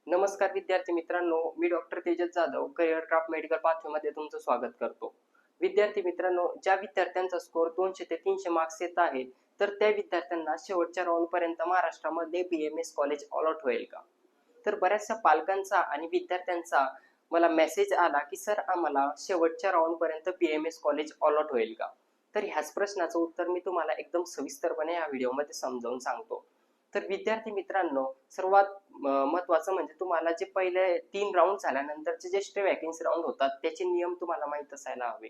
नमस्कार विद्यार्थी मित्रांनो, मी doctor Tejas Jadhav career craft medical पाथवेमध्ये तुमचं स्वागत करतो. विद्यार्थी मित्रांनो, ज्या विद्यार्थ्यांचा स्कोर 200 ते 300 मार्क्स येत आहे, तर त्या विद्यार्थ्यांना शेवटच्या राऊंडपर्यंत महाराष्ट्रामध्ये BMS कॉलेज अलॉट होईल का? तर बऱ्याचशा पालकांचा आणि विद्यार्थ्यांचा मला मेसेज आला, की सर आम्हाला शेवटच्या राऊंडपर्यंत BMS कॉलेज अलॉट होईल का? तर ह्याच प्रश्नाचं उत्तर मी तुम्हाला एकदम सविस्तरपणे या व्हिडिओमध्ये समजावून सांगतो. तर विद्यार्थी मित्रांनो, सर्वात महत्त्वाचं म्हणजे तुम्हाला जे पहिले 3 राउंड झाल्यानंतरचे जे एक्स्ट्रा व्हॅकन्सी राउंड होतात, त्याचे नियम तुम्हाला माहीत असायला हवे.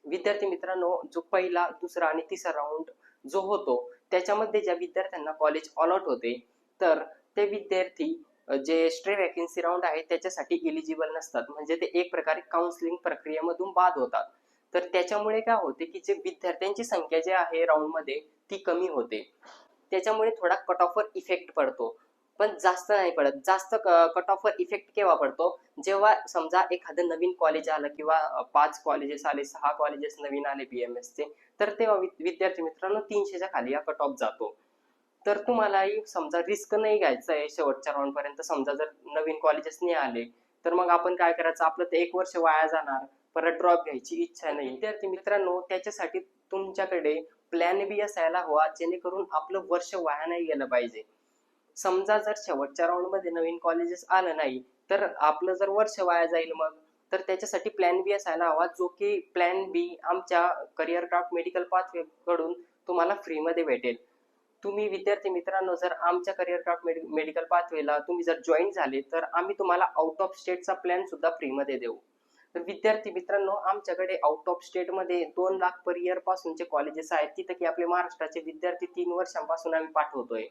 विद्यार्थी मित्रांनो, जो पहिला, दुसरा आणि तिसरा राउंड जो होतो, त्याच्यामध्ये ज्या विद्यार्थ्यांना कॉलेज अलॉट होते, तर ते विद्यार्थी जे एक्स्ट्रा व्हॅकन्सी राउंड आहे त्याच्यासाठी एलिजिबल नसतात. म्हणजे ते एक प्रकारे काउन्सिलिंग प्रक्रियेमधून बाद होतात. तर त्याच्यामुळे काय होते, की जे विद्यार्थ्यांची संख्या जी आहे राउंडमध्ये ती कमी होते. त्याच्यामुळे थोडा कट ऑफवर इफेक्ट पडतो. पण जास्त नाही पडत. जास्त कट ऑफवर इफेक्ट केव्हा पडतो? जेव्हा समजा एखादं नवीन कॉलेज आलं किंवा 5 कॉलेजेस आले, 6 कॉलेजेस नवीन आले BMSचे, तर तेव्हा विद्यार्थी मित्रांनो 300च्या खाली हा कट ऑफ जातो. तर तुम्हालाही समजा रिस्क नाही घ्यायचं आहे शेवटच्या राउंडपर्यंत. समजा जर नवीन कॉलेजेस नाही आले, तर मग आपण काय करायचं? आपलं ते 1 वर्ष वाया जाणार. परत ड्रॉप घ्यायची इच्छा नाही. विद्यार्थी मित्रांनो, त्याच्यासाठी तुमच्याकडे प्लॅन बी असायला हवा, जेणेकरून आपलं वर्ष वाया नाही गेलं पाहिजे. समजा जर शेवटच्या राऊंडमध्ये नवीन कॉलेजेस आलं नाही, तर आपलं जर वर्ष वाया जाईल मग. तर त्याच्यासाठी प्लॅन बी असायला हवा, जो की प्लॅन बी आमच्या करिअर क्राफ्ट मेडिकल पाथवे कडून तुम्हाला फ्रीमध्ये भेटेल. तुम्ही विद्यार्थी मित्रांनो, जर आमच्या करिअर क्राफ्ट मेडिकल पाथवेला तुम्ही जर जॉईन झाले, तर आम्ही तुम्हाला आउट ऑफ स्टेटचा प्लॅन सुद्धा फ्रीमध्ये देऊ. तर विद्यार्थी मित्रांनो, आमच्याकडे आउट ऑफ स्टेटमध्ये 2 लाख पर इयर पासूनचे कॉलेजेस आहेत, तिथं की आपले महाराष्ट्राचे विद्यार्थी 3 वर्षांपासून आम्ही पाठवतोय.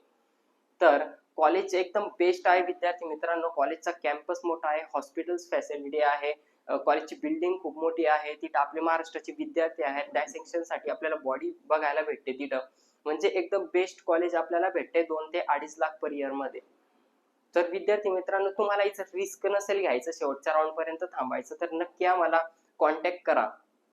तर कॉलेज एकदम बेस्ट आहे विद्यार्थी मित्रांनो. कॉलेजचा कॅम्पस मोठा आहे, हॉस्पिटल्स फॅसिलिटी आहे, कॉलेजची बिल्डिंग खूप मोठी आहे. तिथं आपले महाराष्ट्राचे विद्यार्थी आहेत. डायसेक्शनसाठी आपल्याला बॉडी बघायला भेटते तिथं. म्हणजे एकदम बेस्ट कॉलेज आपल्याला भेटते 2 ते 2.5 लाख पर इयर मध्ये. तर विद्यार्थी मित्रांनो, तुम्हाला जर रिस्क नसेल घ्यायचं शेवटच्या राऊंड पर्यंत थांबायचं, तर नक्की आम्हाला कॉन्टॅक्ट करा.